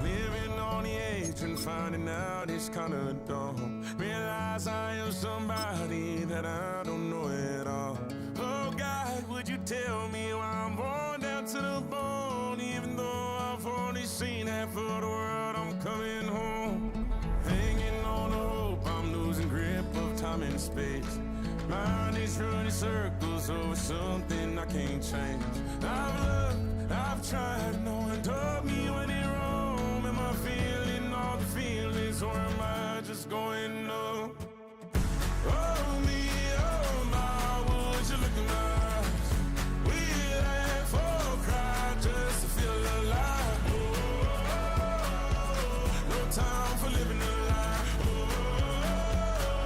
Living on the edge and finding out it's kinda dumb. Realize I am somebody that I don't know at all. Oh God, would you tell me why I'm worn down to the bone? Even though I've only seen half of the world, I'm coming home. Hanging on the hope, I'm losing grip of time and space. Mind is running circles over something I can't change. I've looked, I've tried, no one told me when it wrong. Am I feeling all the feelings, or am I just going numb? Oh me, oh my, would you look in my eyes? We laugh or cry just to feel alive. Oh, no time for living a lie.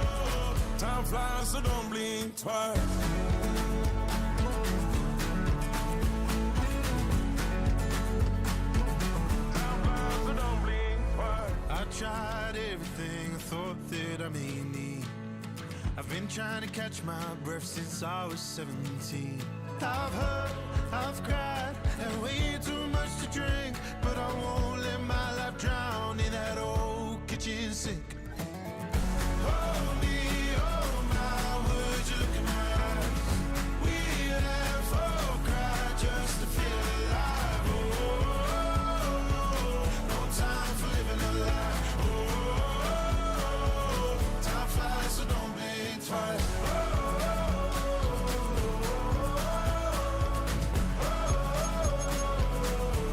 Oh, time flies, so don't blink twice. I tried everything I thought that I may need. I've been trying to catch my breath since I was 17. I've hurt, I've cried, and way too much to drink, but I won't let my life drown in that old kitchen sink. Oh me, oh my, would you look in my eyes? We laugh or cry just to feel alive. Oh, no time for living a lie. Oh, time flies, so don't blink twice.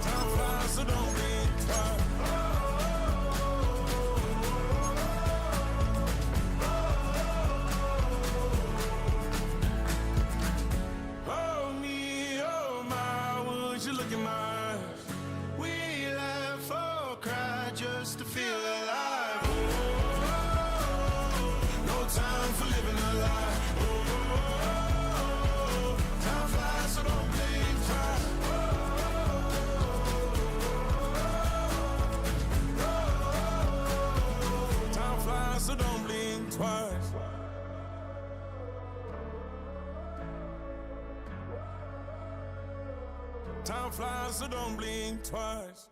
Time flies, so don't blink twice. Oh me, oh my, would you look in my eyes? We laugh or cry just to feel alive. Oh, no time for living a lie. Oh, time flies, so don't blink twice. Time flies, so don't blink twice. Time flies, so don't blink twice.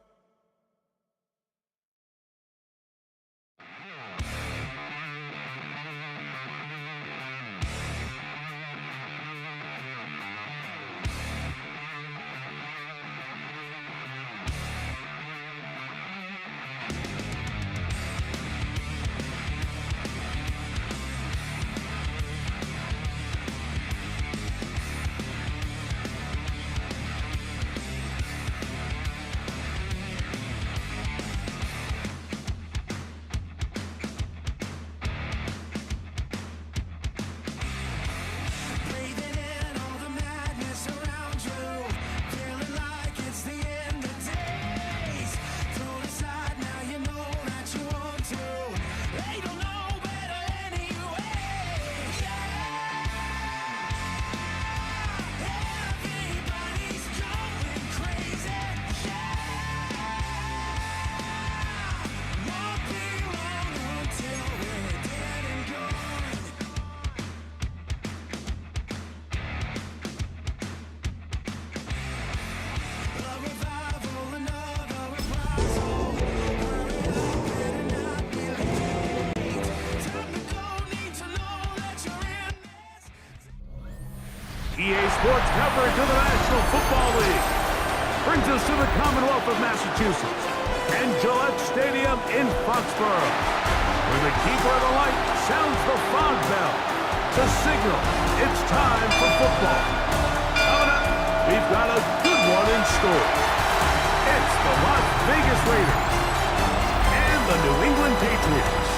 Breathing in all the madness around you, feeling like it's the end of days. Thrown aside, now you know that you want to. They don't know better anyway. Yeah, everybody's going crazy. Yeah, won't be long until we're dead and gone. A revival, another reprisal. Hurry up, better not be late. Time to go, need to know that you're in this. EA Sports coverage of the National Football League brings us to the Commonwealth of Massachusetts and Gillette Stadium in Foxborough, where the keeper of the light sounds the fog bell to signal it's time for football. Coming up, we've got a good one in store. It's the Las Vegas Raiders and the New England Patriots.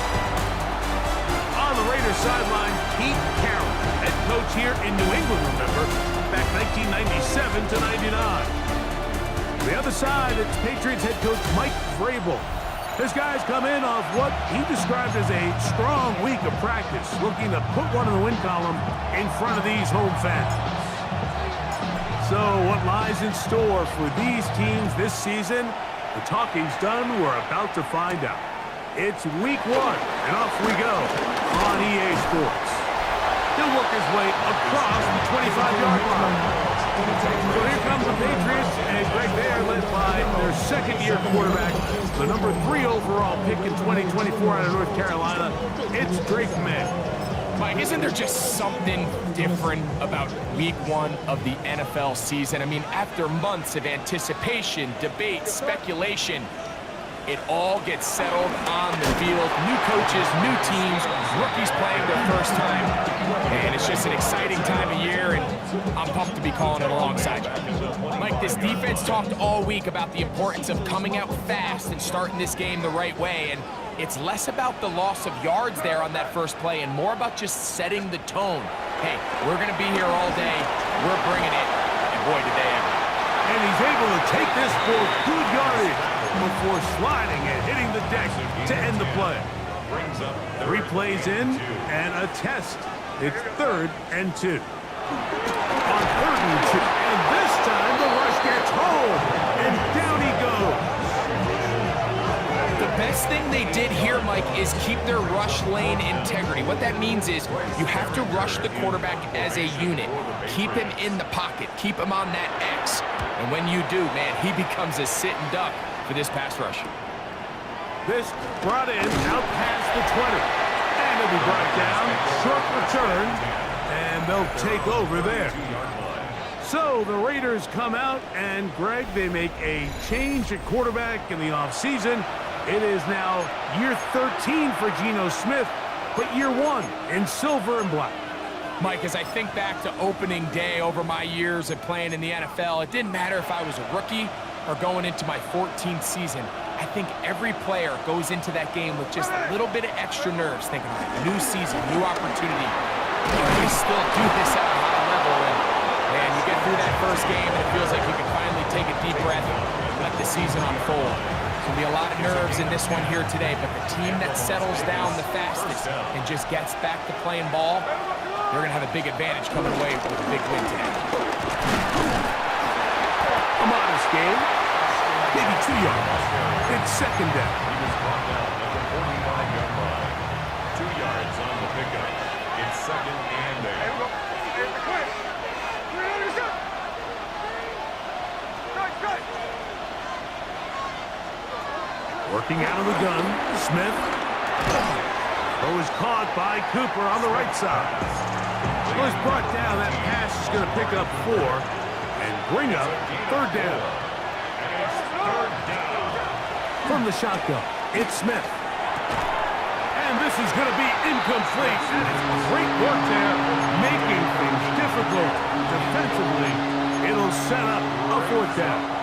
On the Raiders sideline, Pete Carroll, head coach here in New England, remember, back 1997 to 99. The other side, it's Patriots head coach Mike Vrabel. His guys come in off what he described as a strong week of practice, looking to put one in the win column in front of these home fans. So what lies in store for these teams this season? The talking's done. We're about to find out. It's week one, and off we go on EA Sports. He'll work his way across the 25-yard line. So here comes the Patriots, and right there led by their second-year quarterback, the number 3 overall pick in 2024 out of North Carolina. It's Drake May. Mike, isn't there just something different about week 1 of the NFL season? I mean, after months of anticipation, debate, speculation, it all gets settled on the field. New coaches, new teams, rookies playing their first time. And it's just an exciting time of year, and I'm pumped to be calling it alongside you. Mike, this defense talked all week about the importance of coming out fast and starting this game the right way. And it's less about the loss of yards there on that first play and more about just setting the tone. Hey, we're going to be here all day. We're bringing it. And boy, did they ever. And he's able to take this for good yardage before sliding and hitting the deck to end the play. 3 plays in and a test. It's 3rd and 2. On 3rd and 2. And this time the rush gets home. And down he goes. The best thing they did here, Mike, is keep their rush lane integrity. What that means is you have to rush the quarterback as a unit. Keep him in the pocket. Keep him on that X. And when you do, man, he becomes a sitting duck for this pass rush. This brought in out past the 20. And it'll be brought down. Short return. And they'll take over there. So the Raiders come out, and Greg, they make a change at quarterback in the offseason. It is now year 13 for Geno Smith, but year 1 in silver and black. Mike, as I think back to opening day over my years of playing in the NFL, it didn't matter if I was a rookie or going into my 14th season. I think every player goes into that game with just a little bit of extra nerves, thinking, all right, new season, new opportunity. Can we still do this at a high level? And you get through that first game, and it feels like you can finally take a deep breath and let the season unfold. There's going to be a lot of nerves in this one here today, but the team that settles down the fastest and just gets back to playing ball, they're going to have a big advantage coming away with a big win today. A modest game. Maybe 2 yards. It's 2nd down. He was brought down at the 45-yard line. 2 yards on the pickup. It's 2nd and 8. Working out of the gun, Smith. Throw is caught by Cooper on the right side. So he's brought down. That pass is going to pick up 4 and bring up 3rd down. From the shotgun, it's Smith. And this is going to be incomplete. And it's great work there, making things difficult defensively. It'll set up a 4th down.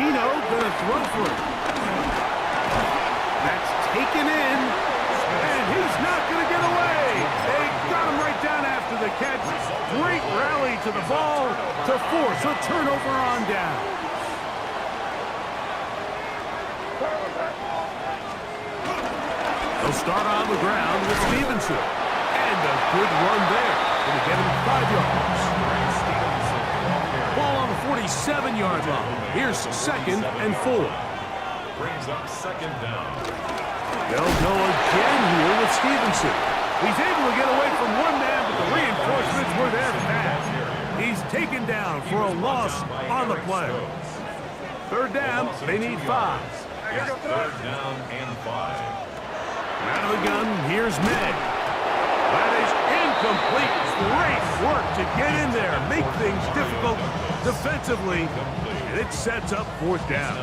Geno gonna throw for it. That's taken in, and he's not gonna get away. They got him right down after the catch. Great rally to the ball to force a turnover on down. They'll start on the ground with Stevenson. And a good run there. Gonna get him 5 yards. Ball on the 47-yard line. Here's 2nd and 4. Brings up 2nd down. They'll go again here with Stevenson. He's able to get away from one man, but the reinforcements were there fast. He's taken down for a loss on the play. 3rd down, they need 5. It's 3rd down and 5. Out of the gun, here's Meg. That is incomplete. Great work to get in there, make things difficult defensively, and it sets up 4th down.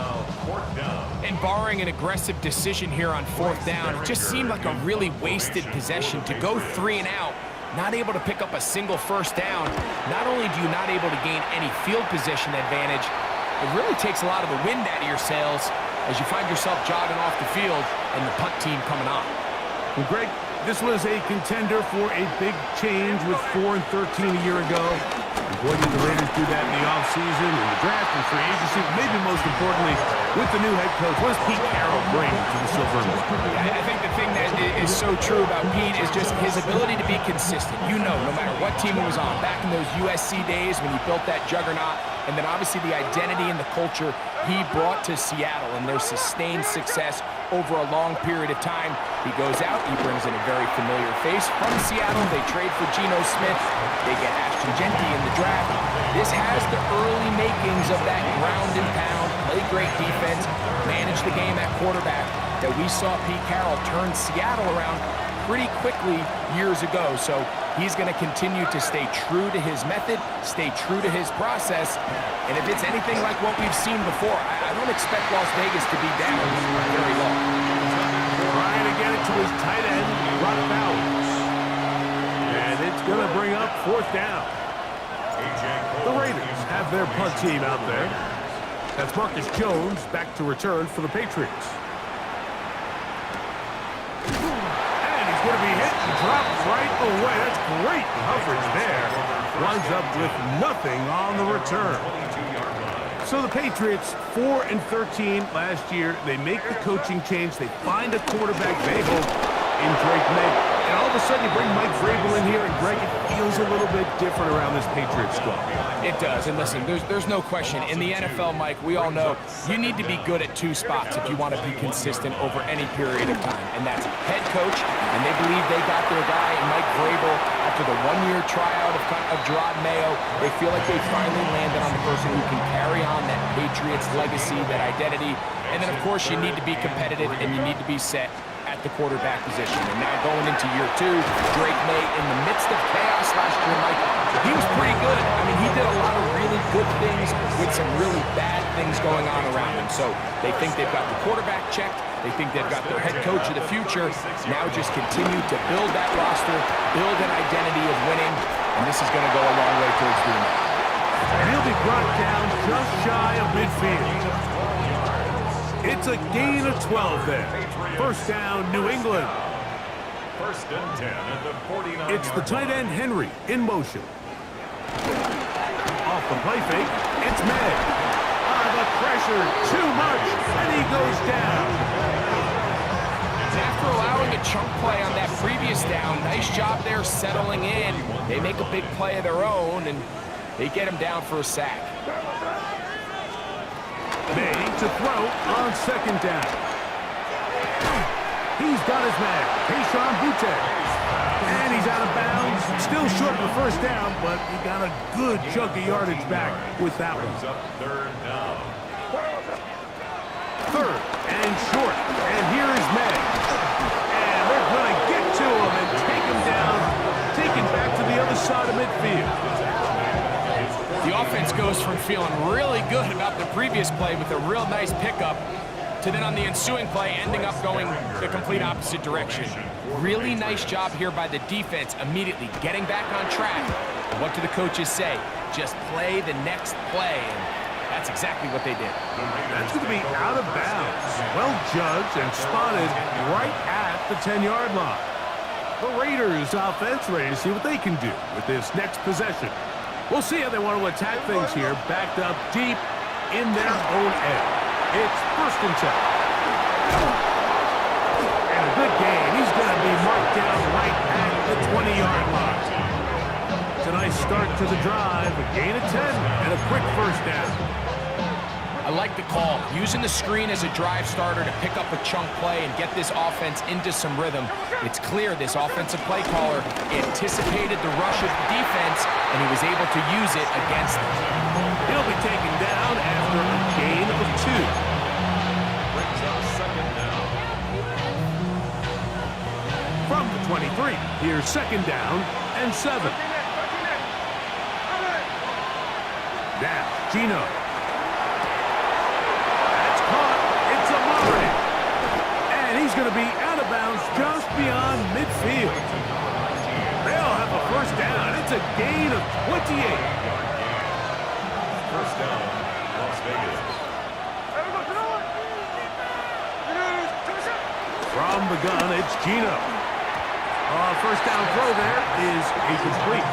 And barring an aggressive decision here on 4th down, it just seemed like a really wasted possession to go 3 and out, not able to pick up a single 1st down. Not only do you not able to gain any field position advantage, it really takes a lot of the wind out of your sails as you find yourself jogging off the field and the punt team coming on. Well, Greg, this was a contender for a big change with 4 and 13 a year ago. And boy, did the Raiders do that in the offseason, in the draft, and free agency. Maybe most importantly, with the new head coach, what does Pete Carroll bring to the Silver and Black? I think the thing that is so true about Pete is just his ability to be consistent. You know, no matter what team it was on, back in those USC days when he built that juggernaut, and then obviously the identity and the culture he brought to Seattle and their sustained success over a long period of time. He goes out, he brings in a very familiar face from Seattle. They trade for Geno Smith. They get Ashton Genty in the draft. This has the early makings of that ground and pound, play great defense, manage the game at quarterback that we saw Pete Carroll turn Seattle around pretty quickly years ago. So he's going to continue to stay true to his method, stay true to his process. And if it's anything like what we've seen before, I don't expect Las Vegas to be down very long. Trying to get it to his tight end, Rob Bowers. And it's going to bring up 4th down. The Raiders have their punt team out there. That's Marcus Jones back to return for the Patriots. And he's going to be hit and dropped right away. That's great coverage there. Winds up with nothing on the return. So the Patriots, 4-13 last year. They make the coaching change. They find a quarterback they hope in Drake May. And all of a sudden you bring Mike Vrabel in here, and Greg, it feels a little bit different around this Patriots squad. It does, and listen, there's no question. In the NFL, Mike, we all know you need to be good at 2 spots if you want to be consistent over any period of time, and that's head coach, and they believe they got their guy in Mike Vrabel after the 1-year tryout of Gerard Mayo. They feel like they finally landed on the person who can carry on that Patriots legacy, that identity, and then, of course, you need to be competitive, and you need to be set at the quarterback position. And now going into year 2, Drake May, in the midst of chaos last year, Mike, he was pretty good. I mean, he did a lot of really good things with some really bad things going on around him. So they think they've got the quarterback checked. They think they've got their head coach of the future. Now just continue to build that roster, build an identity of winning, and this is going to go a long way towards doing that. And he'll be brought down just shy of midfield. It's a gain of 12 there. 1st down, New England. 1st and 10 at the 49. It's the tight end, Henry, in motion. Off the play fake, it's May. The pressure, too much, and he goes down. After allowing a chunk play on that previous down, nice job there settling in. They make a big play of their own, and they get him down for a sack. May to throw on 2nd down. He's got his man, Keyshawn Butte. And he's out of bounds. Still short of the 1st down, but he got a good chunk of yardage back with that one. 3rd down. 3rd and short. And here is May. And they're going to get to him and take him down, take him back to the other side of midfield. The offense goes from feeling really good about the previous play with a real nice pickup to then on the ensuing play ending up going the complete opposite direction. Really nice job here by the defense, immediately getting back on track. And what do the coaches say? Just play the next play. And that's exactly what they did. That's going to be out of bounds. Well judged and spotted right at the 10-yard line. The Raiders offense ready to see what they can do with this next possession. We'll see how they want to attack things here, backed up deep in their own end. It's 1st and 10. And a good gain. He's going to be marked down right at the 20-yard line. It's a nice start to the drive, a gain of 10, and a quick 1st down. I like the call, using the screen as a drive starter to pick up a chunk play and get this offense into some rhythm. It's clear this offensive play caller anticipated the rush of the defense, and he was able to use it against them. He'll be taken down after a gain of 2. Brings up 2nd down. From the 23, here's 2nd down and 7. Now, Geno. He's going to be out of bounds just beyond midfield. They'll have a 1st down. It's a gain of 28. 1st down, Las Vegas. From the gun, it's Geno. 1st down throw there is incomplete.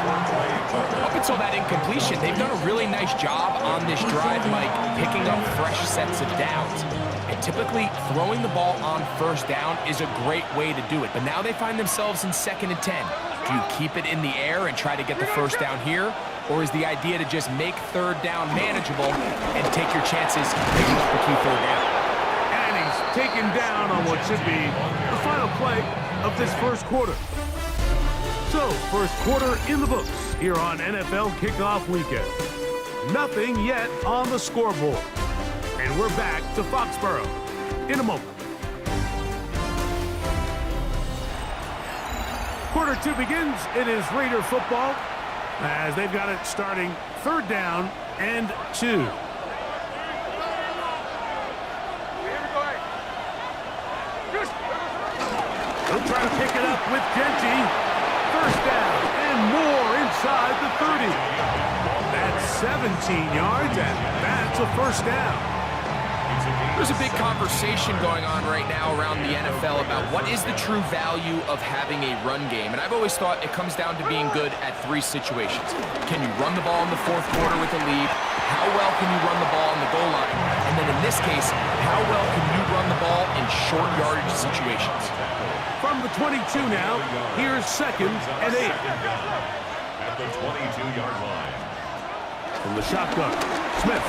Up until that incompletion, they've done a really nice job on this drive, Mike, picking up fresh sets of downs. And typically, throwing the ball on 1st down is a great way to do it. But now they find themselves in 2nd and 10. Do you keep it in the air and try to get the 1st down here? Or is the idea to just make 3rd down manageable and take your chances picking up the key 3rd down? And he's taken down on what should be the final play of this first quarter. So, first quarter in the books here on NFL Kickoff Weekend. Nothing yet on the scoreboard. And we're back to Foxborough in a moment. Quarter two begins. It is Raider football as they've got it starting third down and 2. They'll try to pick it up with Genty. First down and more inside the 30. That's 17 yards, and that's a first down. There's a big conversation going on right now around the NFL about what is the true value of having a run game. And I've always thought it comes down to being good at 3 situations. Can you run the ball in the fourth quarter with a lead? How well can you run the ball on the goal line? And then in this case, how well can you run the ball in short yardage situations? From the 22 now, here's second and 8. At the 22-yard line. From the shotgun, Smith.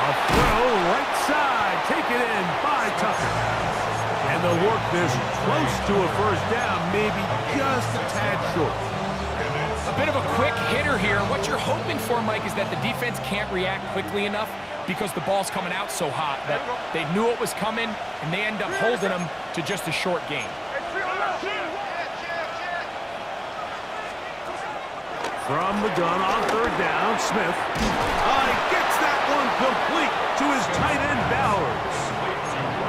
A throw right side, taken in by Tucker. And they'll work this close to a first down, maybe just a tad short. A bit of a quick hitter here. What you're hoping for, Mike, is that the defense can't react quickly enough because the ball's coming out so hot that they knew it was coming, and they end up holding them to just a short gain. From the gun on third down, Smith gets that one complete to his tight end, Bowers.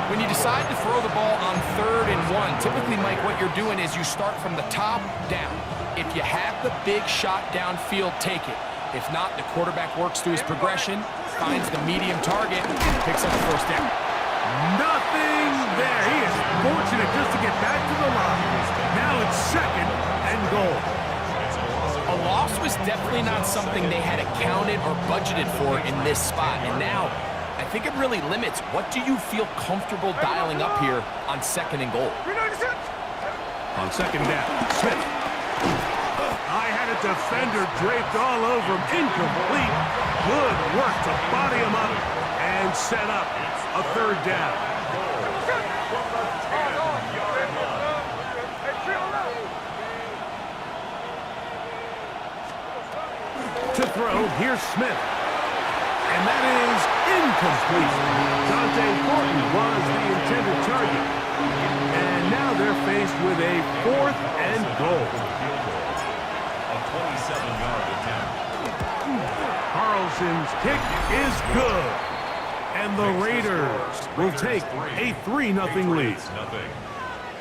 When you decide to throw the ball on 3rd and 1, typically, Mike, what you're doing is you start from the top down. If you have the big shot downfield, take it. If not, the quarterback works through his progression, finds the medium target, and picks up the first down. Nothing there. He is fortunate just to get back to the line. Now it's second and goal. A loss was definitely not something they had accounted or budgeted for in this spot. And now, I think it really limits what do you feel comfortable dialing up here on 2nd and goal. On second down, Smith. I had a defender draped all over him. Incomplete. Good work to body him up and set up a third down. To throw, here's Smith. And that is incomplete. Dante Thornton was the intended target. And now they're faced with a 4th and goal. A 27-yard attempt. Carlson's kick is good. And the Raiders will take a 3-0 lead.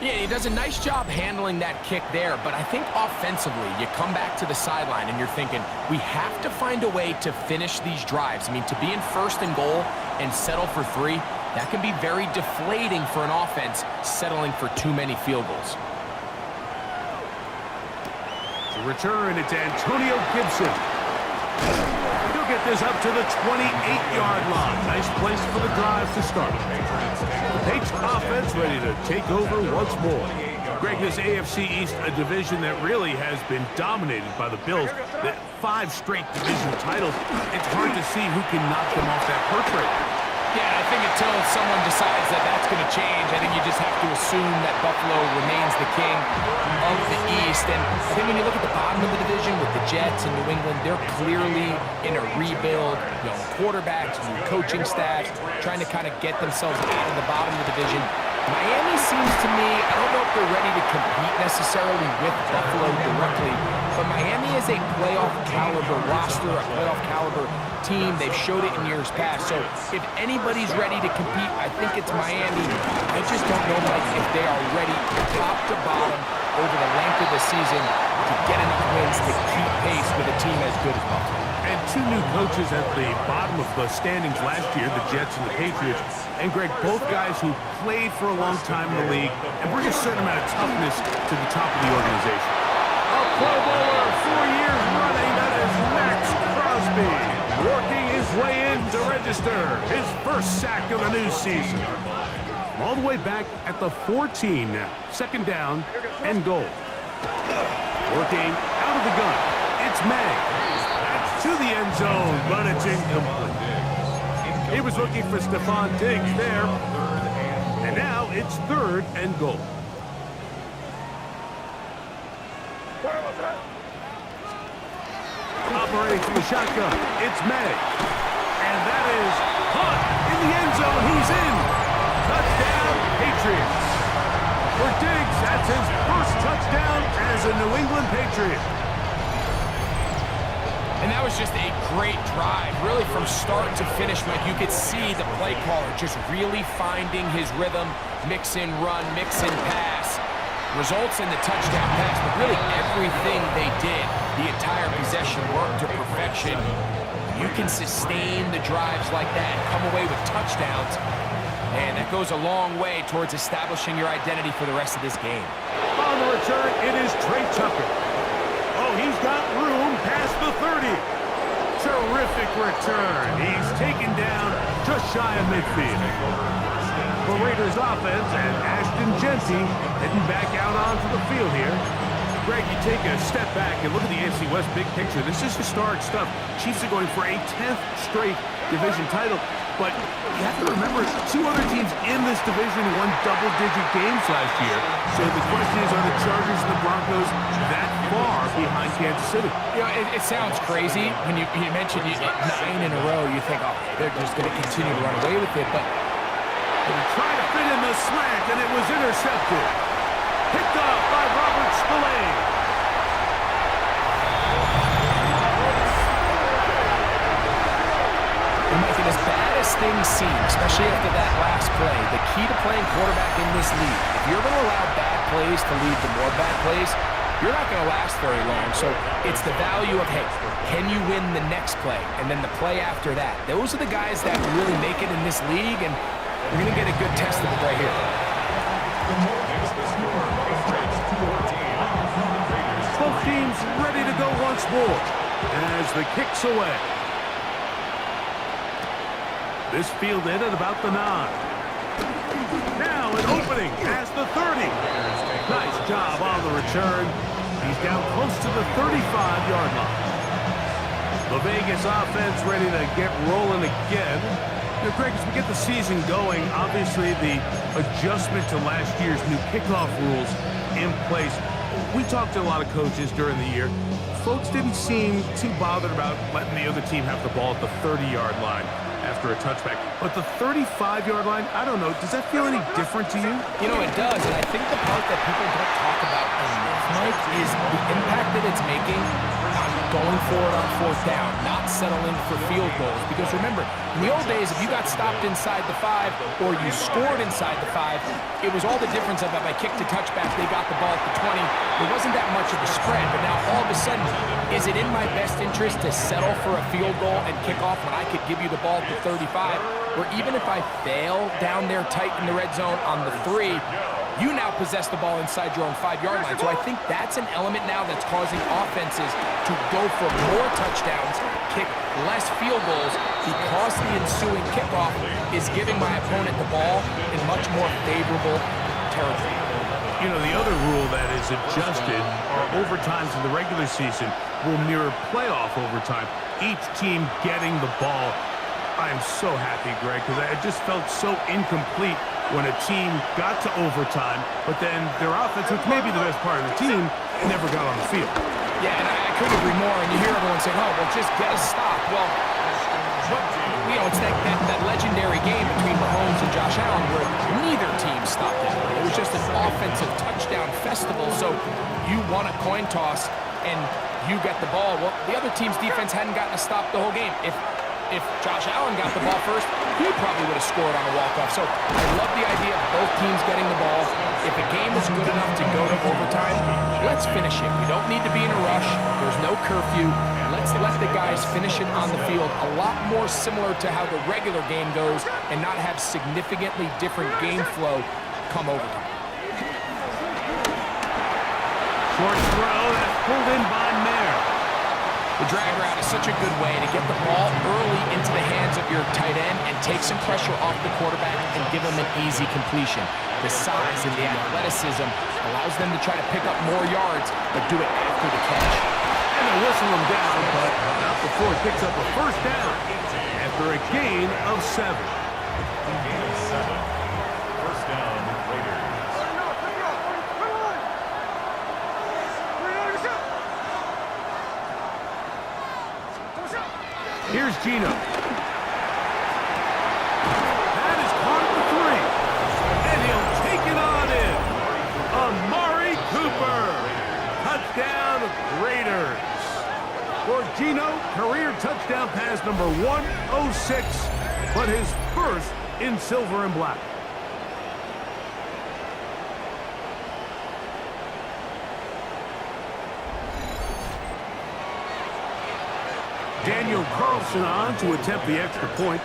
Yeah, he does a nice job handling that kick there, but I think offensively, you come back to the sideline and you're thinking, we have to find a way to finish these drives. I mean, to be in 1st and goal and settle for 3, that can be very deflating for an offense settling for too many field goals. To return, it's Antonio Gibson. He'll get this up to the 28-yard line. Nice place for the drive to start. The Patriots offense ready to take over once more. Greg, this AFC East, a division that really has been dominated by the Bills. 5 straight division titles. It's hard to see who can knock them off that perch rate. Yeah, I think until someone decides that that's going to change, I think you just have to assume that Buffalo remains the king of the East. And I think when you look at the bottom of the division with the Jets and New England, they're clearly in a rebuild. Young quarterbacks, new coaching staff, trying to kind of get themselves out of the bottom of the division. Miami seems to me, I don't know if they're ready to compete necessarily with Buffalo directly, but Miami is a playoff caliber roster, a playoff caliber team. They've showed it in years past. So if anybody's ready to compete, I think it's Miami. I just don't know, Mike, if they are ready top to bottom over the length of the season to get enough wins to keep pace with a team as good as Buffalo. And 2 new coaches at the bottom of the standings last year, the Jets and the Patriots. And Greg, both guys who played for a long time in the league and bring a certain amount of toughness to the top of the organization. A Pro Bowler, 4 years running, that is Max Crosby, working his way in to register his first sack of the new season. All the way back at the 14 now. 2nd down and goal. Working out of the gun. It's May. That's to the end zone, but it's incomplete. He was looking for Stephon Diggs there. And now it's 3rd and goal. Operating from the shotgun, it's May. And that is caught in the end zone. He's in. Touchdown, Patriots. For Diggs, that's his first touchdown as a New England Patriot. And that was just a great drive. Really from start to finish, Mike, you could see the play caller just really finding his rhythm. Mix in run, mix in pass. Results in the touchdown pass, but really everything they did, the entire possession worked to perfection. You can sustain the drives like that, come away with touchdowns, and that goes a long way towards establishing your identity for the rest of this game. On the return, it is Trey Tucker. Oh, he's got room past the 30. Terrific return. He's taken down just shy of midfield. The Raiders offense and Ashton Genty heading back out onto the field here. Greg, you take a step back and look at the AFC West big picture. This is historic stuff. Chiefs are going for a 10th straight division title. But you have to remember, 2 other teams in this division won double-digit games last year. So the question is, are the Chargers and the Broncos that far behind Kansas City? You know, it sounds crazy when you mention 9 in a row. You think, oh, they're just going to continue to run away with it. But trying to fit in the slant, and it was intercepted. Picked off by Robert Spillane. And making as bad as things seem, especially after that last play, the key to playing quarterback in this league, if you're going to allow bad plays to lead to more bad plays, you're not going to last very long. So it's the value of, hey, can you win the next play? And then the play after that. Those are the guys that really make it in this league, and we're going to get a good test of it right here. Both teams ready to go once more as the kick's away. This fielded at about the 9. Now an opening past the 30. Nice job on the return. He's down close to the 35-yard line. The Vegas offense ready to get rolling again. Now, Greg, as we get the season going, obviously the adjustment to last year's new kickoff rules in place. We talked to a lot of coaches during the year. Folks didn't seem too bothered about letting the other team have the ball at the 30-yard line after a touchback. But the 35-yard line, I don't know, does that feel any different to you? You know, it does, and I think the part that people don't talk about enough, Mike, is the impact that it's making on going forward on 4th down, not settling for field goals. Because remember, in the old days, if you got stopped inside the 5 or you scored inside the 5, it was all the difference of if I kicked a touchback, they got the ball at the 20. There wasn't that much of a spread, but now all of a sudden, is it in my best interest to settle for a field goal and kick off when I could give you the ball at the 35? Or even if I fail down there tight in the red zone on the 3, you now possess the ball inside your own 5-yard line. So I think that's an element now that's causing offenses to go for more touchdowns, kick less field goals, because the ensuing kickoff is giving my opponent the ball in much more favorable territory. You know, the other rule that is adjusted are overtimes in the regular season will mirror playoff overtime. Each team getting the ball. I'm so happy, Greg, because I just felt so incomplete when a team got to overtime, but then their offense, which may be the best part of the team, never got on the field. Yeah, and I couldn't agree more. And you hear everyone saying, oh, well, just get a stop. Well, you know, it's that legendary game between Mahomes and Josh Allen where neither team stopped it. It was just an offensive touchdown festival. So you won a coin toss and you get the ball. Well, the other team's defense hadn't gotten a stop the whole game. If Josh Allen got the ball first, he probably would have scored on a walk-off. So I love the idea of both teams getting the ball. If a game is good enough to go to overtime, let's finish it. We don't need to be in a rush. There's no curfew. Let's let the guys finish it on the field. A lot more similar to how the regular game goes and not have significantly different game flow come overtime. Short throw that's pulled in by Mayer. The drag route is such a good way to get the ball early into the hands of your tight end and take some pressure off the quarterback and give him an easy completion. The size and the athleticism allows them to try to pick up more yards, but do it after the catch. And they whistle him down, but not before he picks up a first down after a gain of 7. First down. Here's Gino. That is caught for 3. And he'll take it on in. Amari Cooper. Touchdown, Raiders. For Gino, career touchdown pass number 106, but his first in silver and black. Daniel Carlson on to attempt the extra point.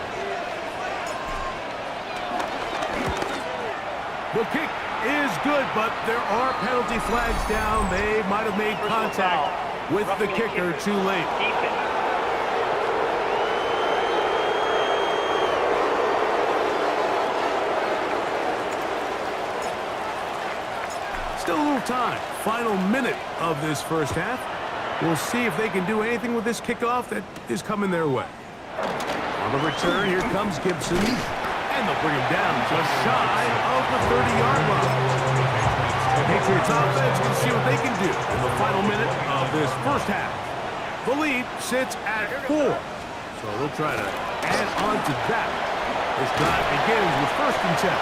The kick is good, but there are penalty flags down. They might have made contact with the kicker too late. Still a little time. Final minute of this first half. We'll see if they can do anything with this kickoff that is coming their way. On the return, here comes Gibson. And they'll bring him down just shy of the 30-yard line. The Patriots offense will see what they can do in the final minute of this first half. The lead sits at 4. So they'll try to add on to that. This drive begins with 1st and 10.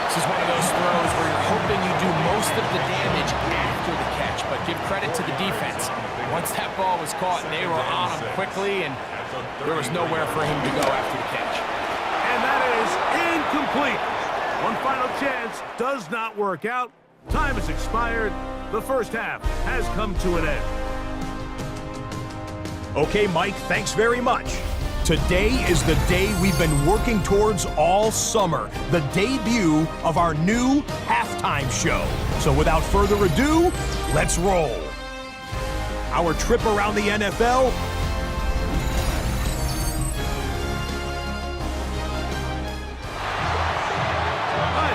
This is one of those throws where you're hoping you do most of the damage after the catch, but give credit to the defense. Once that ball was caught, they were on him quickly, and there was nowhere for him to go after the catch. And that is incomplete. One final chance does not work out. Time has expired. The first half has come to an end. Okay, Mike, thanks very much. Today is the day we've been working towards all summer, the debut of our new halftime show. So without further ado, let's roll. Our trip around the NFL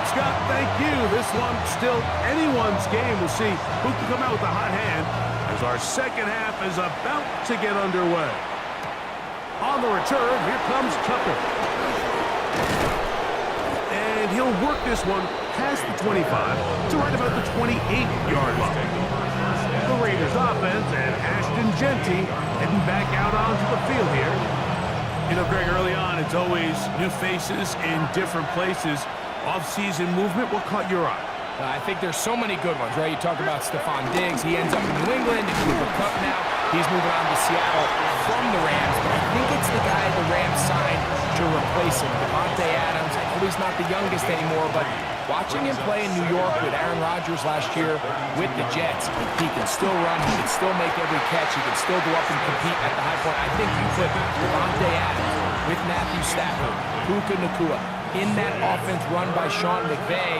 Scott, thank you. This one still anyone's game. We'll see who can come out with a hot hand as our second half is about to get underway. On the return, here comes Tucker. And he'll work this one past the 25 to right about the 28-yard line. The Raiders offense and Ashton Genty heading back out onto the field here. You know, Greg, early on, it's always new faces in different places. Off-season movement, what caught your eye? I think there's so many good ones, right? You talk about Stephon Diggs. He ends up in New England, and Cooper Kupp now. He's moving on to Seattle from the Rams, but I think it's the guy the Rams signed to replace him, Devontae Adams. I know he's not the youngest anymore, but watching him play in New York with Aaron Rodgers last year with the Jets, he can still run, he can still make every catch, he can still go up and compete at the high point. I think you put Devontae Adams with Matthew Stafford, Puka Nacua, in that offense run by Sean McVay.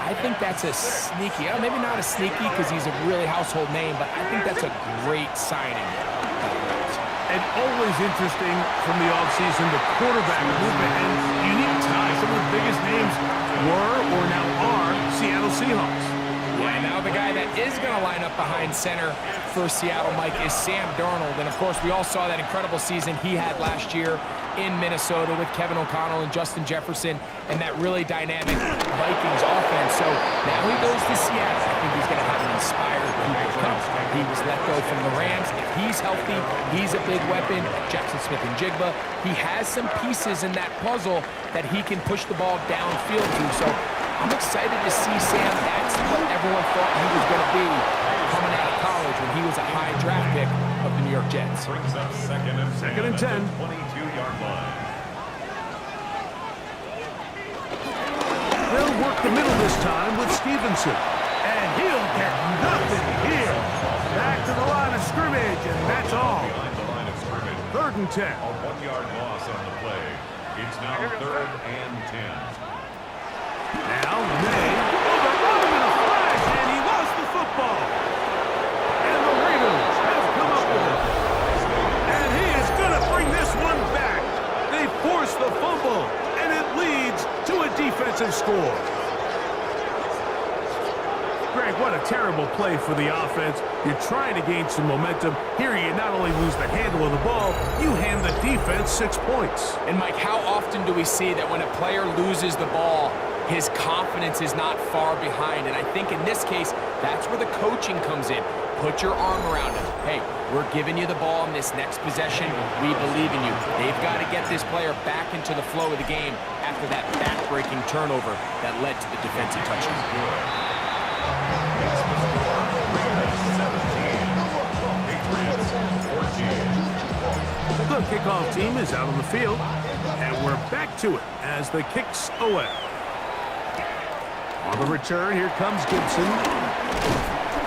I think that's a sneaky, maybe not a sneaky because he's a really household name, but I think that's a great signing. And always interesting from the offseason, the quarterback movement. And you need to tie some of the biggest names were or now are Seattle Seahawks. Yeah, now the guy that is going to line up behind center for Seattle, Mike, is Sam Darnold. And, of course, we all saw that incredible season he had last year in Minnesota with Kevin O'Connell and Justin Jefferson and that really dynamic Vikings offense. So now he goes to Seattle. I think he's going to have an inspired Cooper Kupp. He was let go from the Rams. If he's healthy, he's a big weapon. Jackson Smith and Jigba. He has some pieces in that puzzle that he can push the ball downfield to. So I'm excited to see Sam. That's what everyone thought he was going to be coming out of college when he was a high draft pick of the New York Jets. Brings up second and 10. 22-yard line. They'll work the middle this time with Stevenson. And he'll get nothing here. Back to the line of scrimmage, and that's all. Behind the line of scrimmage. 3rd and 10. A 1-yard loss on the play. It's now 3rd and 10. Now, May overrun him in a flash, and he lost the football. And the Raiders have come up with it. And he is going to bring this one back. They force the fumble, and it leads to a defensive score. Greg, what a terrible play for the offense. You're trying to gain some momentum. Here you not only lose the handle of the ball, you hand the defense 6 points. And, Mike, how often do we see that when a player loses the ball, his confidence is not far behind. And I think in this case, that's where the coaching comes in. Put your arm around him. Hey, we're giving you the ball in this next possession. We believe in you. They've got to get this player back into the flow of the game after that back-breaking turnover that led to the defensive touchdown. The kickoff team is out on the field, and we're back to it as the kicks away. On the return, here comes Gibson.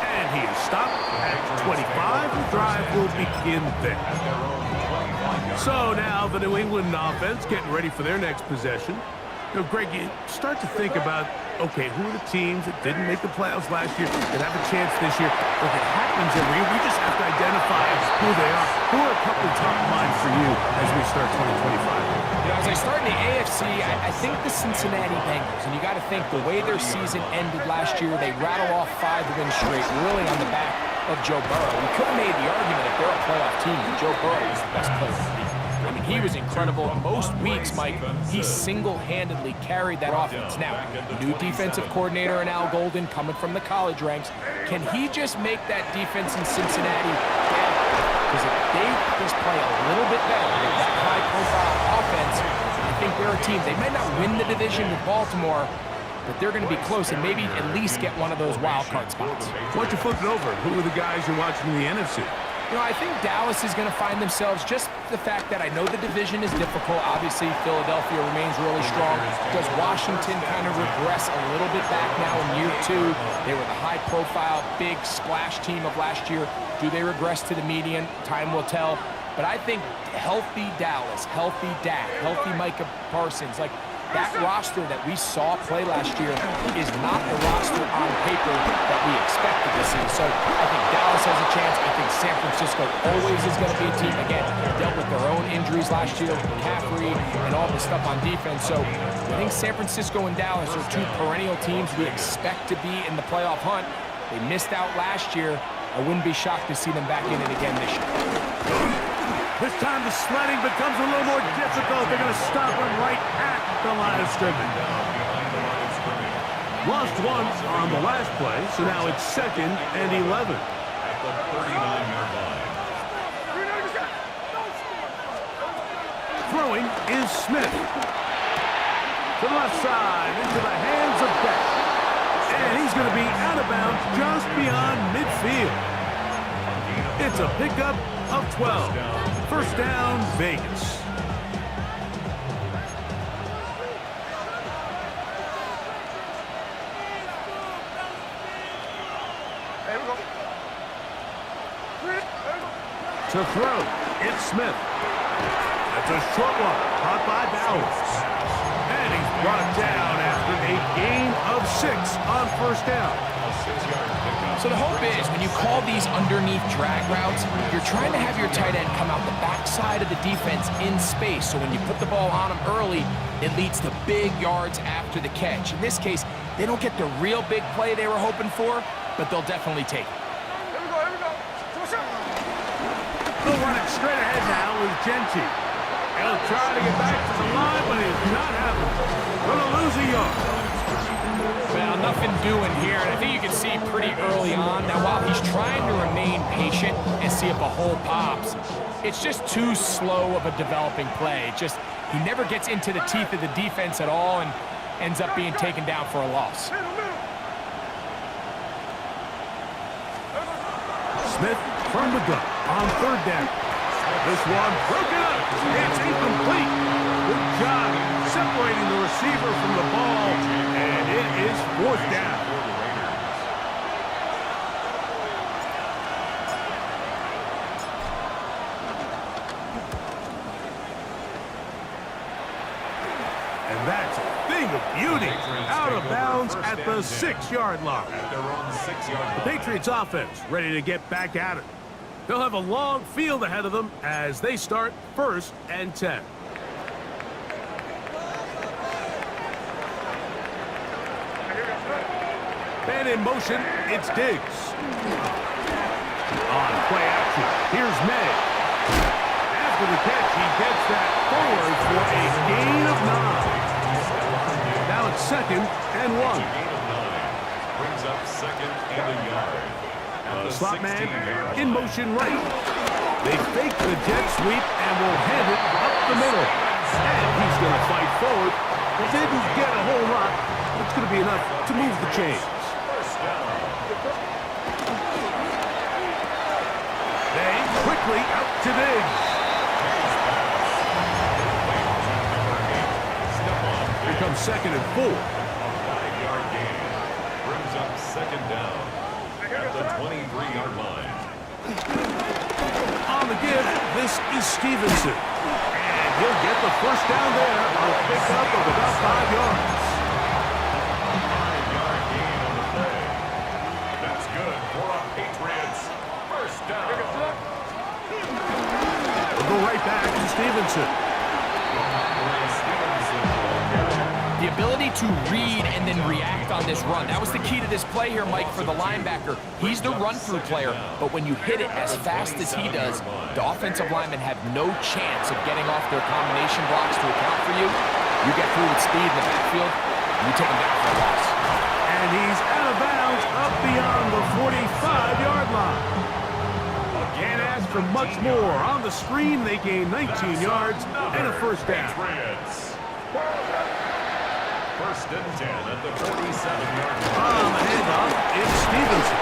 And he is stopped at 25. The drive will begin there. So now the New England offense getting ready for their next possession. You know, Greg, you start to think about, okay, who are the teams that didn't make the playoffs last year that have a chance this year? Look, it happens every year. We just have to identify who they are. Who are a couple top of mind for you as we start 2025? You know, as I start in the AFC, I think the Cincinnati Bengals, and you got to think the way their season ended last year, they rattle off 5 wins straight, really on the back of Joe Burrow. We could have made the argument if they're a playoff team, Joe Burrow is the best player. I mean, he was incredible. Most weeks, Mike, he single-handedly carried that offense. Now, new defensive coordinator in Al Golden coming from the college ranks. Can he just make that defense in Cincinnati better? Because if they just play a little bit better with that high-profile offense, I think they're a team. They might not win the division with Baltimore, but they're going to be close and maybe at least get one of those wild card spots. Why don't you flip it over? Who are the guys you're watching in the NFC? You know, I think Dallas is going to find themselves, just the fact that I know the division is difficult. Obviously, Philadelphia remains really strong. Does Washington kind of regress a little bit back now in year 2? They were the high-profile, big splash team of last year. Do they regress to the median? Time will tell. But I think healthy Dallas, healthy Dak, healthy Micah Parsons, like that roster that we saw play last year is not the roster on paper that we expected to see. So I think Dallas has a chance. I think San Francisco always is going to be a team. Again, dealt with their own injuries last year with McCaffrey and all the stuff on defense. So I think San Francisco and Dallas are 2 perennial teams we expect to be in the playoff hunt. They missed out last year. I wouldn't be shocked to see them back in it again this year. This time the sledding becomes a little more difficult. They're going to stop him right at the line of scrimmage. Lost 1 on the last play, so now it's 2nd and 11. At the 39-yard line. Throwing is Smith. To the left side, into the hands of Beck. And he's going to be out of bounds just beyond midfield. It's a pickup of 12. First down, Vegas. To throw, it's Smith. That's a short one, caught by Dallas. And he's brought down after a gain of 6 on first down. So the hope is when you call these underneath drag routes, you're trying to have your tight end come out the backside of the defense in space. So when you put the ball on him early, it leads to big yards after the catch. In this case, they don't get the real big play they were hoping for, but they'll definitely take it. They'll run it straight ahead now with Genty. He'll try to get back to the line, but it's not happening. Gonna lose a yard. Well, nothing doing here, and I think you can see pretty early on. Now, while he's trying to remain patient and see if a hole pops, it's just too slow of a developing play. He never gets into the teeth of the defense at all and ends up being taken down for a loss. Smith from the gun on third down. This one broken up. It's incomplete. Good job separating the receiver from the ball, and it is 4th down. And that's a thing of beauty. Out of bounds at the 6-yard line. The Patriots offense ready to get back at it. They'll have a long field ahead of them as they start 1st and 10. And in motion, it's Diggs. On play action, here's May. After the catch, he gets that forward for a gain of 9. Now on 2nd and 1. It's a gain of 9. Brings up 2nd and a yard. At the Slot man 16-yard in line. motion right. They fake the jet sweep and will hand it up the middle. And he's going to fight forward. Didn't get a whole lot. It's going to be enough to move the chains. First down. They quickly out to Diggs. Here comes 2nd and 4. A 5-yard gain. Brings up 2nd down. At the 23-yard line. On the give, this is Stevenson. And he'll get the first down there on a pickup of about 5 yards. 5-yard gain on the play. That's good for our Patriots. First down. We'll go right back to Stevenson. The ability to read and then react on this run. That was the key to this play here, Mike, for the linebacker. He's the run-through player, but when you hit it as fast as he does, the offensive linemen have no chance of getting off their combination blocks to account for you. You get through with speed in the backfield, you take him down for a loss. And he's out of bounds up beyond the 45-yard line. Can't ask for much more. On the screen, they gain 19 yards and a first down. Patriots. First and 10 at the 47-yard line. On the handoff, it's Stevenson.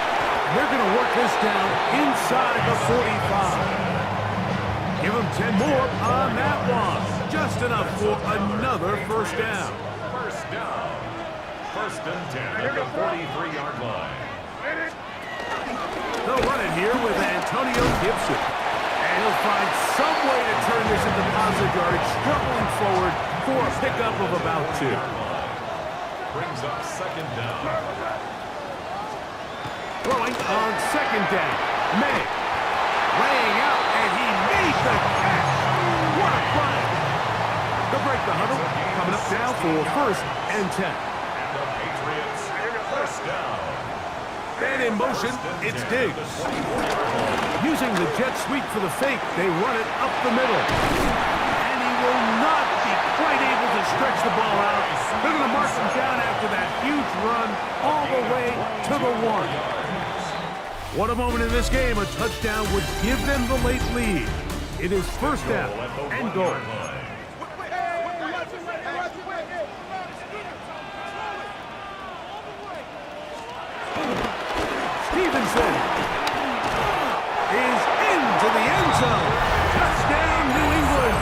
They're going to work this down inside the 45. Give them 10 more on that one. Just enough for another first down. First down. First and 10 at the 43-yard line. They'll run it here with Antonio Gibson. And he'll find some way to turn this into positive yardage, struggling forward for a pickup of about 2. Brings up 2nd down. Throwing on 2nd down. May laying out, and he made the catch. What a play. They'll break the huddle. Coming up now for 1st and 10. And the Patriots first down. And in motion, it's Diggs. Using the jet sweep for the fake, they run it up the middle. And he will not be quite able to stretch the ball out. They're going to mark him down after that huge run all the way to the 1. What a moment in this game. A touchdown would give them the late lead. It is first down and goal. Stevenson is into the end zone. Touchdown, New England.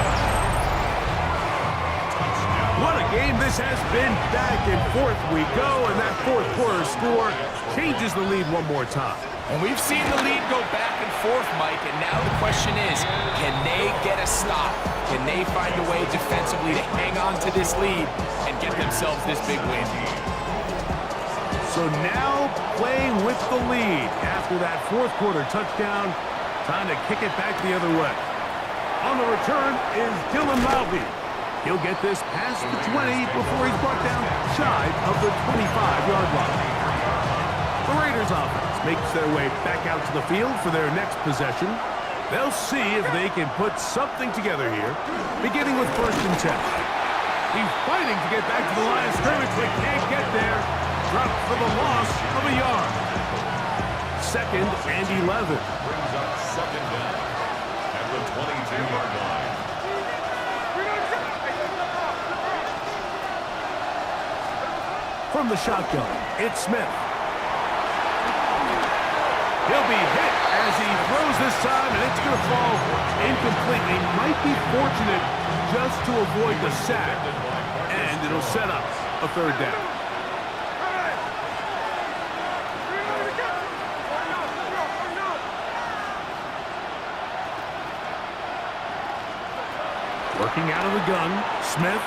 What a game this has been. Back and forth we go, and that fourth quarter score changes the lead one more time. And we've seen the lead go back and forth, Mike, and now the question is, can they get a stop? Can they find a way defensively to hang on to this lead and get themselves this big win? So now playing with the lead after that fourth quarter touchdown, time to kick it back the other way. On the return is Dylan Lowry. He'll get this past the 20 before he's brought down shy of the 25-yard line. The Raiders offense makes their way back out to the field for their next possession. They'll see if they can put something together here, beginning with 1st and 10. He's fighting to get back to the line of scrimmage, but can't get there. Dropped for the loss of a yard. 2nd and 11. Brings up 2nd down at the 22-yard line. From the shotgun, it's Smith. He'll be hit as he throws this time, and it's going to fall incompletely. Might be fortunate just to avoid the sack, and it'll set up a 3rd down. Working out of the gun, Smith.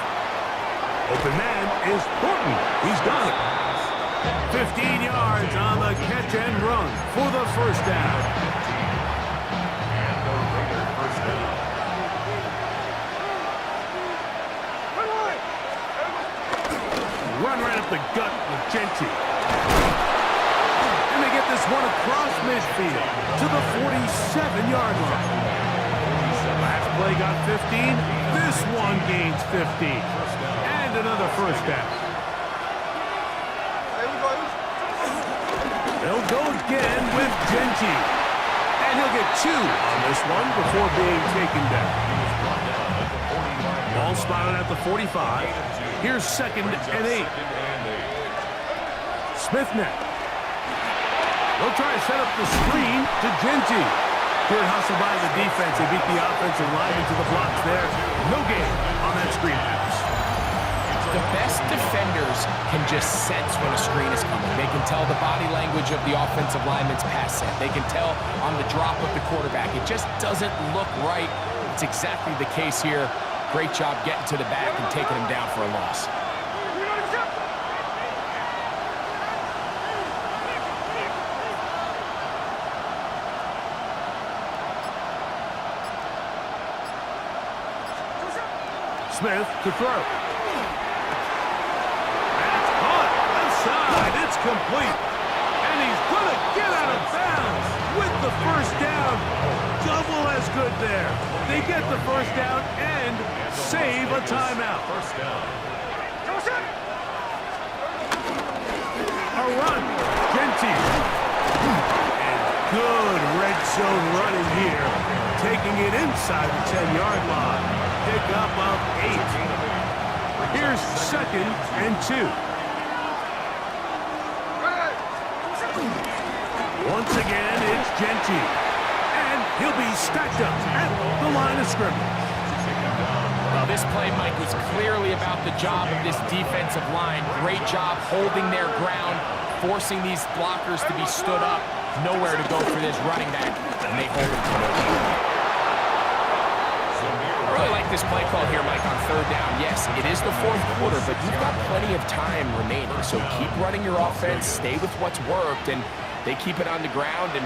Open man is Thornton. He's got it. 15 yards on the catch and run for the first down. And the Raider first down. Run right up the gut with Gentry. And they get this one across midfield to the 47-yard line. Last play got 15. This one gains 15. And another first down. They'll go again with Genty. And he'll get 2 on this one before being taken down. Ball spotted at the 45. Here's 2nd and 8. Smith now. They'll try to set up the screen to Genty. Good hustle by the defense. They beat the offensive lineman to the blocks there. No gain on that screen pass. The best defenders can just sense when a screen is coming. They can tell the body language of the offensive lineman's pass set. They can tell on the drop of the quarterback. It just doesn't look right. It's exactly the case here. Great job getting to the back and taking him down for a loss. Smith to throw. That's caught outside. It's complete. And he's going to get out of bounds with the first down. Double as good there. They get the first down and save a timeout. First down. A run. Genty. And good red zone running here. Taking it inside the 10-yard line. Pick up of 8. Here's 2nd and 2. Once again, it's Genty. And he'll be stacked up at the line of scrimmage. Well, this play, Mike, was clearly about the job of this defensive line. Great job holding their ground, forcing these blockers to be stood up. Nowhere to go for this running back, and they hold him to no gain. I really like this play call here, Mike, on 3rd down. Yes, it is the 4th quarter, but you've got plenty of time remaining. So keep running your offense, stay with what's worked, and they keep it on the ground and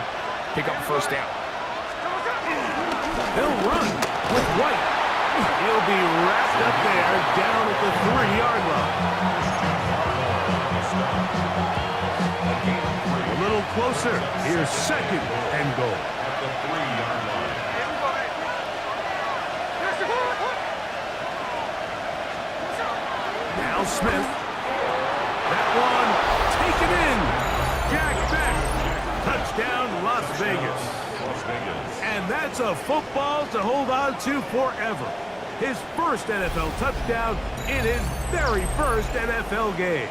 pick up 1st down. They'll run with White. He'll be wrapped up there down at the 3-yard line. A little closer. Here's 2nd and goal. At the 3-yard line. Now Smith. That one taken in. Jack Beck. Touchdown, Las Vegas. Las Vegas. And that's a football to hold on to forever. His first NFL touchdown in his very first NFL game.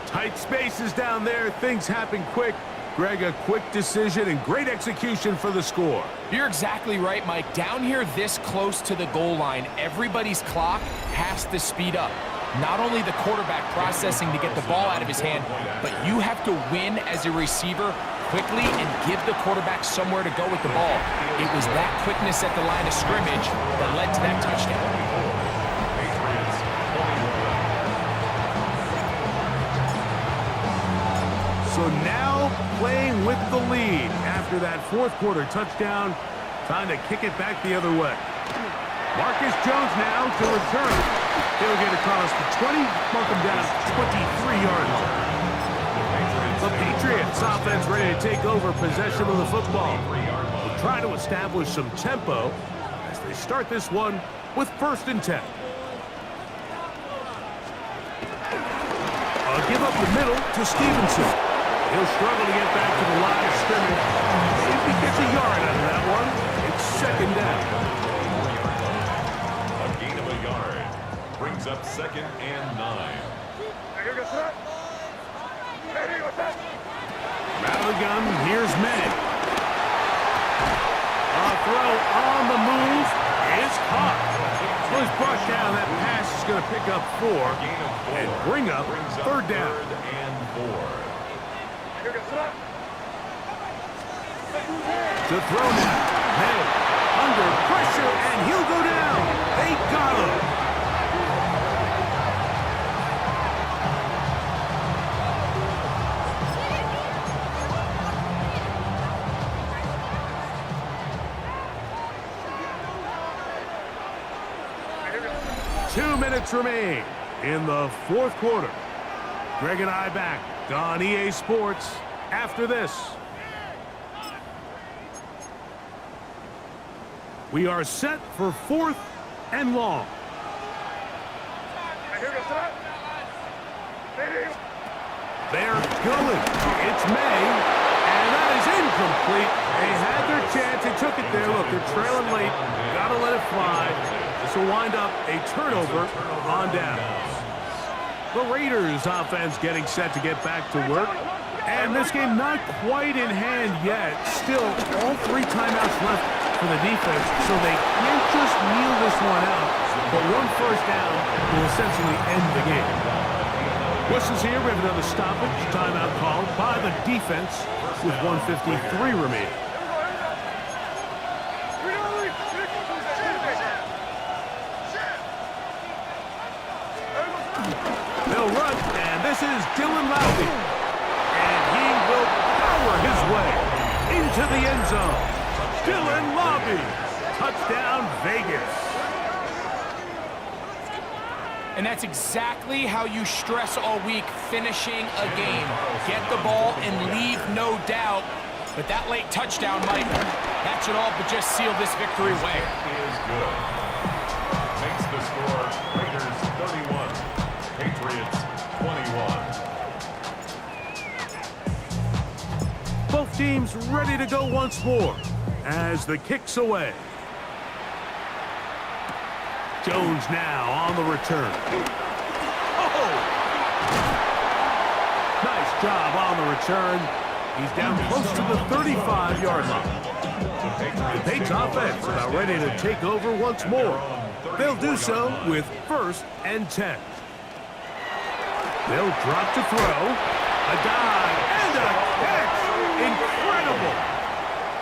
Tight spaces down there. Things happen quick. Greg, a quick decision and great execution for the score. You're exactly right, Mike. Down here this close to the goal line, everybody's clock has to speed up. Not only the quarterback processing to get the ball out of his hand, but you have to win as a receiver quickly and give the quarterback somewhere to go with the ball. It was that quickness at the line of scrimmage that led to that touchdown. Patriots. So now playing with the lead after that 4th quarter touchdown. Time to kick it back the other way. Marcus Jones now to return. He'll get across the 20, mark him down 23-yard line. The Patriots offense ready to take over possession of the football. Will try to establish some tempo as they start this one with 1st and 10. A give up the middle to Stevenson. He'll struggle to get back to the line of scrimmage. See if he gets a yard out of that one. It's 2nd down. A gain of a yard. Brings up 2nd and 9. Rattle the gun, here's May. A throw on the move is caught. So he's brought down. That pass is going to pick up 4 and bring up 3rd down. 3rd and 4. To throw now. May under pressure, and he'll go down. They got him. Two minutes remain in the 4th quarter. Greg and I back on EA Sports after this. We are set for 4th and long. They're going. It's May, and that is incomplete. They had their chance. They took it there. Look, they're trailing late. Got to let it fly. This will wind up a turnover on downs. The Raiders offense getting set to get back to work. And this game not quite in hand yet. Still, all 3 timeouts left for the defense, so they can't just kneel this one out. But 1 first down will essentially end the game. Whistles here. We have another stoppage. Timeout called by the defense with 1:53 remaining. They'll run, and this is Dylan Lowry. And he will power his way into the end zone. Dylan Lowry. Touchdown, Vegas. And that's exactly how you stress all week, finishing a game. Get the ball and leave no doubt. But that late touchdown, Mike, that should all but just seal this victory away. Is good. Makes the score Raiders 31, Patriots 21. Both teams ready to go once more as the kick's away. Jones now on the return. Oh! Nice job on the return. He's down close to the 35-yard line. The Patriots offense about ready to take over once more. They'll do so with 1st and 10. They'll drop to throw. A dive and a catch. Incredible.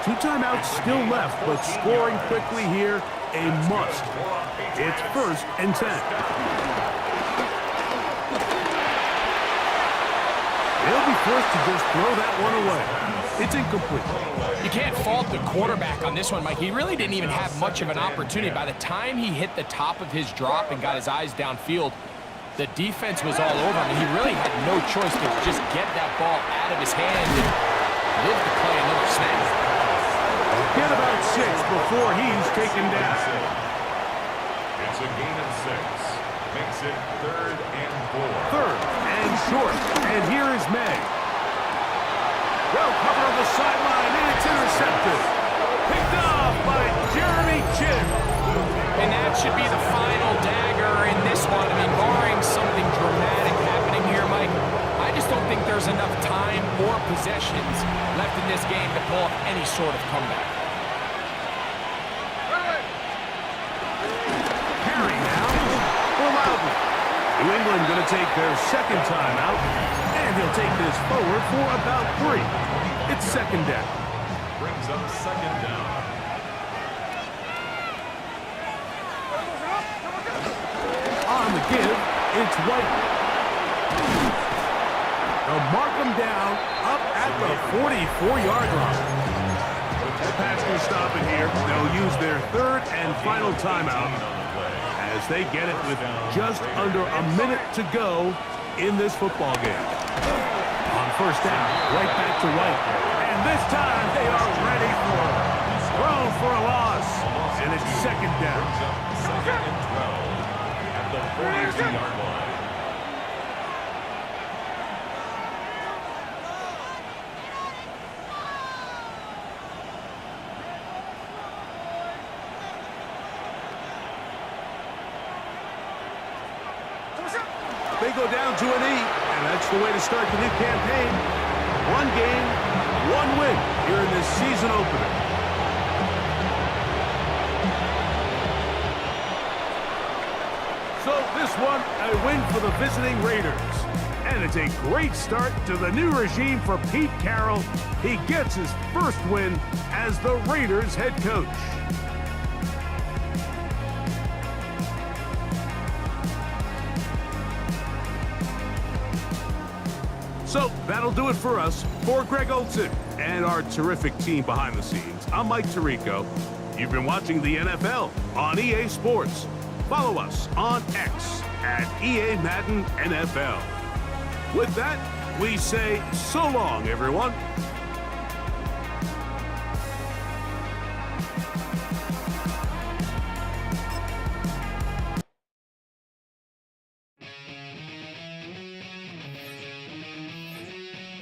2 timeouts still left, but scoring quickly here, a must. It's 1st and 10. They'll be forced to just throw that one away. It's incomplete. You can't fault the quarterback on this one, Mike. He really didn't even have much of an opportunity. By the time he hit the top of his drop and got his eyes downfield, the defense was all over him. He really had no choice to just get that ball out of his hand and live to play another snap. Get about 6 before he's taken down. It's a gain of 6. Makes it 3rd and 4. 3rd and short. And here is May. Well covered on the sideline, and it's intercepted. Picked off by Jeremy Chin. And that should be the final dagger in this one. I mean, barring something dramatic happening here, Mike, I just don't think there's enough time or possessions left in this game to pull off any sort of comeback. Carry now for Loudon. New England going to take their 2nd timeout, and he'll take this forward for about 3. It's 2nd down. Brings up 2nd down. On the give, it's White. They'll mark him down up at the 44-yard line. The pass will stop it here. They'll use their 3rd and final timeout as they get it with just under a minute to go in this football game. On 1st down, right back to White. And this time they are ready for it. Thrown for a loss. And it's 2nd down. 2nd and 12 at the 42-yard line. They go down to an 8, and that's the way to start the new campaign. 1 game, 1 win here in this season opener. So this one, a win for the visiting Raiders. And it's a great start to the new regime for Pete Carroll. He gets his 1st win as the Raiders head coach. So that'll do it for us. For Greg Olson and our terrific team behind the scenes, I'm Mike Tirico. You've been watching the NFL on EA Sports. Follow us on X at EA Madden NFL. With that, we say so long, everyone.